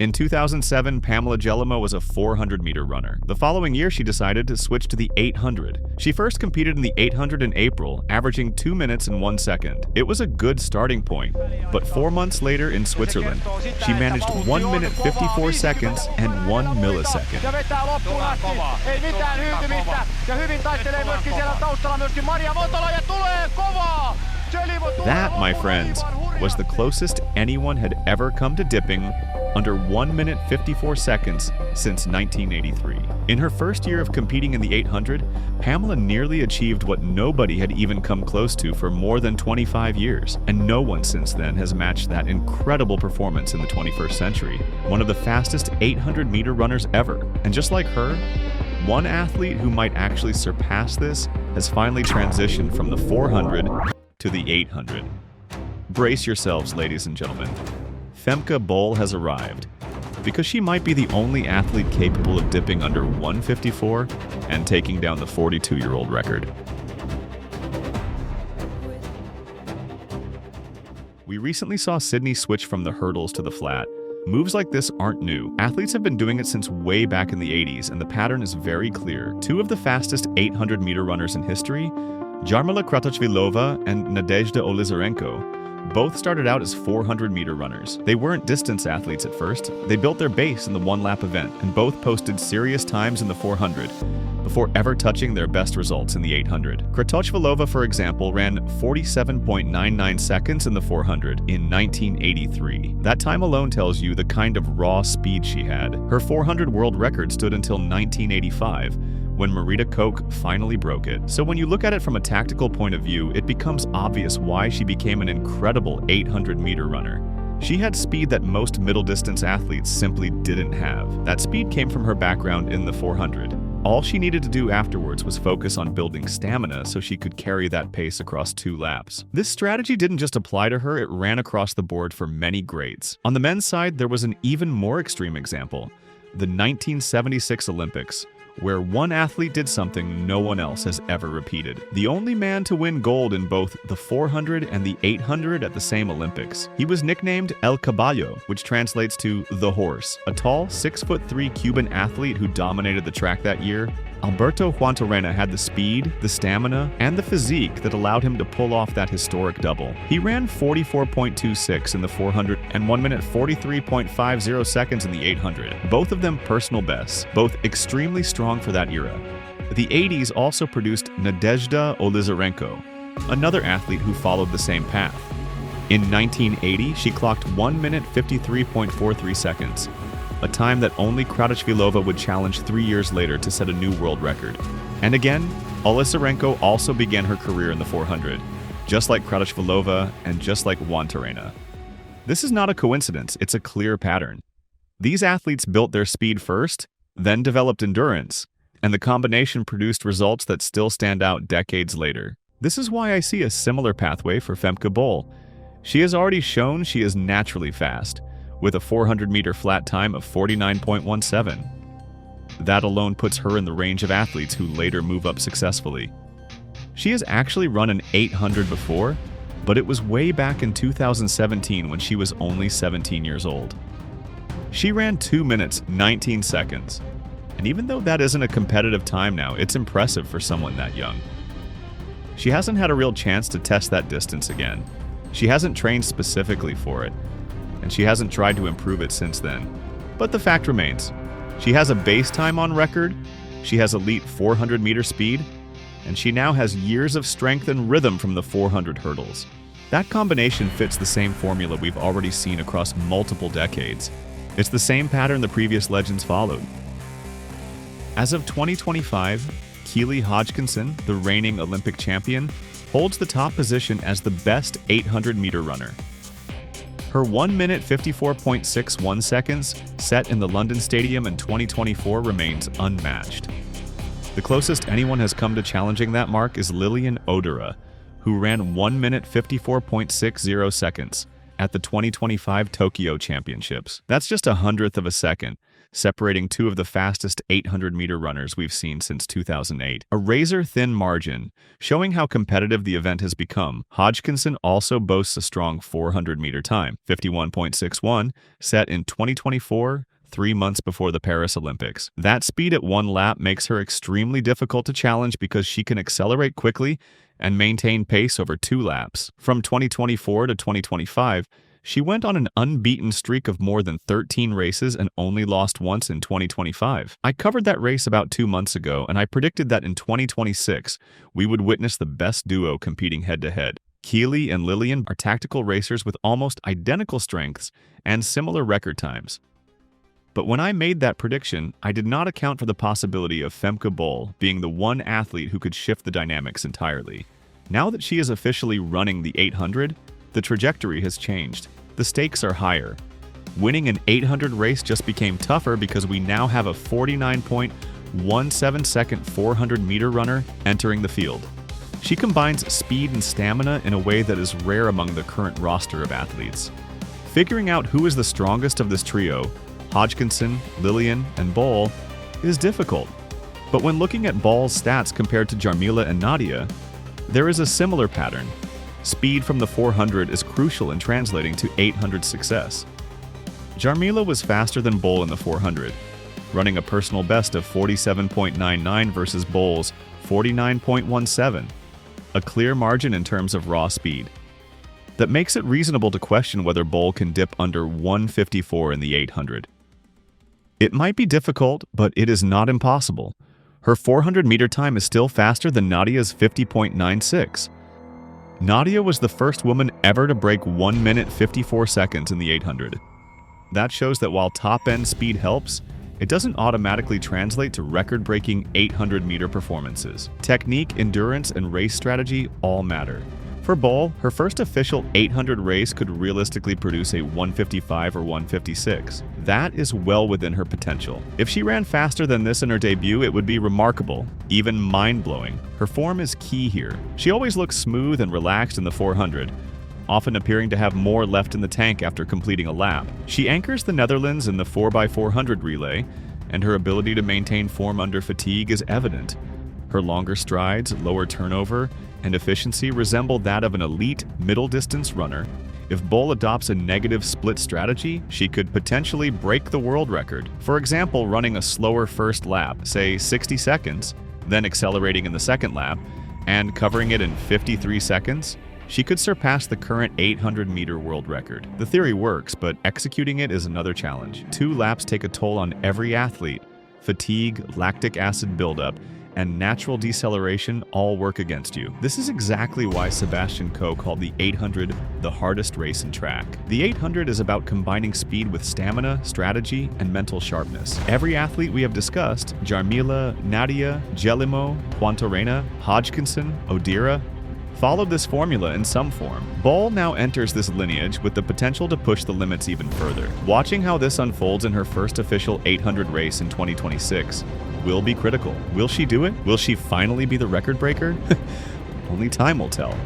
In 2007, Pamela Jelimo was a 400-meter runner. The following year, she decided to switch to the 800. She first competed in the 800 in April, averaging 2 minutes and 1 second. It was a good starting point, but 4 months later in Switzerland, she managed 1 minute 54 seconds and 1 millisecond. That, my friends, was the closest anyone had ever come to dipping under 1 minute 54 seconds since 1983. In her first year of competing in the 800, Pamela nearly achieved what nobody had even come close to for more than 25 years, and no one since then has matched that incredible performance in the 21st century. One of the fastest 800-meter runners ever. And just like her, one athlete who might actually surpass this has finally transitioned from the 400 to the 800. Brace yourselves, ladies and gentlemen. Femke Bol has arrived, because she might be the only athlete capable of dipping under 154 and taking down the 42-year-old record. We recently saw Sydney switch from the hurdles to the flat. Moves like this aren't new. Athletes have been doing it since way back in the 80s, and the pattern is very clear. Two of the fastest 800-meter runners in history, Jarmila Kratochvilova and Nadezhda Olizarenko, both started out as 400-meter runners. They weren't distance athletes at first. They built their base in the one-lap event, and both posted serious times in the 400 before ever touching their best results in the 800. Kratochvilova, for example, ran 47.99 seconds in the 400 in 1983. That time alone tells you the kind of raw speed she had. Her 400 world record stood until 1985, when Marita Koch finally broke it. So when you look at it from a tactical point of view, it becomes obvious why she became an incredible 800-meter runner. She had speed that most middle-distance athletes simply didn't have. That speed came from her background in the 400. All she needed to do afterwards was focus on building stamina so she could carry that pace across 2 laps. This strategy didn't just apply to her, it ran across the board for many greats. On the men's side, there was an even more extreme example, the 1976 Olympics, where one athlete did something no one else has ever repeated. The only man to win gold in both the 400 and the 800 at the same Olympics. He was nicknamed El Caballo, which translates to the horse. A tall, 6'3" Cuban athlete who dominated the track that year, Alberto Juantorena had the speed, the stamina, and the physique that allowed him to pull off that historic double. He ran 44.26 in the 400 and 1 minute 43.50 seconds in the 800, both of them personal bests, both extremely strong for that era. The 80s also produced Nadezhda Olizarenko, another athlete who followed the same path. In 1980, she clocked 1 minute 53.43 seconds, a time that only Kratochvilova would challenge 3 years later to set a new world record. And again, Olizarenko also began her career in the 400, just like Kratochvilova and just like Juantorena. This is not a coincidence, it's a clear pattern. These athletes built their speed first, then developed endurance, and the combination produced results that still stand out decades later. This is why I see a similar pathway for Femke Bol. She has already shown she is naturally fast, with a 400-meter flat time of 49.17. That alone puts her in the range of athletes who later move up successfully. She has actually run an 800 before, but it was way back in 2017 when she was only 17 years old. She ran 2 minutes, 19 seconds. And even though that isn't a competitive time now, it's impressive for someone that young. She hasn't had a real chance to test that distance again. She hasn't trained specifically for it, and she hasn't tried to improve it since then. But the fact remains, she has a base time on record, she has elite 400-meter speed, and she now has years of strength and rhythm from the 400 hurdles. That combination fits the same formula we've already seen across multiple decades. It's the same pattern the previous legends followed. As of 2025, Keely Hodgkinson, the reigning Olympic champion, holds the top position as the best 800-meter runner. Her 1 minute 54.61 seconds, set in the London Stadium in 2024, remains unmatched. The closest anyone has come to challenging that mark is Lilian Odera, who ran 1 minute 54.60 seconds at the 2025 Tokyo Championships. That's just 1/100 of a second, separating two of the fastest 800-meter runners we've seen since 2008. A razor-thin margin, showing how competitive the event has become. Hodgkinson also boasts a strong 400-meter time, 51.61, set in 2024, 3 months before the Paris Olympics. That speed at one lap makes her extremely difficult to challenge because she can accelerate quickly and maintain pace over 2 laps. From 2024 to 2025, she went on an unbeaten streak of more than 13 races and only lost once in 2025. I covered that race about 2 months ago, and I predicted that in 2026, we would witness the best duo competing head-to-head. Keely and Lillian are tactical racers with almost identical strengths and similar record times. But when I made that prediction, I did not account for the possibility of Femke Bol being the one athlete who could shift the dynamics entirely. Now that she is officially running the 800, the trajectory has changed. The stakes are higher. Winning an 800 race just became tougher because we now have a 49.17-second 400-meter runner entering the field. She combines speed and stamina in a way that is rare among the current roster of athletes. Figuring out who is the strongest of this trio, Hodgkinson, Lillian, and Bol, is difficult. But when looking at Bol's stats compared to Jarmila and Nadia, there is a similar pattern. Speed from the 400 is crucial in translating to 800 success. Jarmila was faster than Bol in the 400, running a personal best of 47.99 versus Bol's 49.17, a clear margin in terms of raw speed. That makes it reasonable to question whether Bol can dip under 154 in the 800. It might be difficult, but it is not impossible. Her 400-meter time is still faster than Nadia's 50.96. Nadia was the first woman ever to break 1 minute 54 seconds in the 800. That shows that while top-end speed helps, it doesn't automatically translate to record-breaking 800-meter performances. Technique, endurance, and race strategy all matter. For Bol, her first official 800 race could realistically produce a 155 or 156. That is well within her potential. If she ran faster than this in her debut, it would be remarkable, even mind-blowing. Her form is key here. She always looks smooth and relaxed in the 400, often appearing to have more left in the tank after completing a lap. She anchors the Netherlands in the 4x400 relay, and her ability to maintain form under fatigue is evident. Her longer strides, lower turnover, and efficiency resemble that of an elite middle-distance runner. If Bol adopts a negative split strategy, she could potentially break the world record. For example, running a slower first lap, say 60 seconds, then accelerating in the second lap, and covering it in 53 seconds, she could surpass the current 800-meter world record. The theory works, but executing it is another challenge. 2 laps take a toll on every athlete. Fatigue, lactic acid buildup, and natural deceleration all work against you. This is exactly why Sebastian Coe called the 800 the hardest race in track. The 800 is about combining speed with stamina, strategy, and mental sharpness. Every athlete we have discussed, Jarmila, Nadia, Jelimo, Quantorena, Hodgkinson, Odira, followed this formula in some form. Bol now enters this lineage with the potential to push the limits even further. Watching how this unfolds in her first official 800 race in 2026 will be critical. Will she do it? Will she finally be the record breaker? Only time will tell.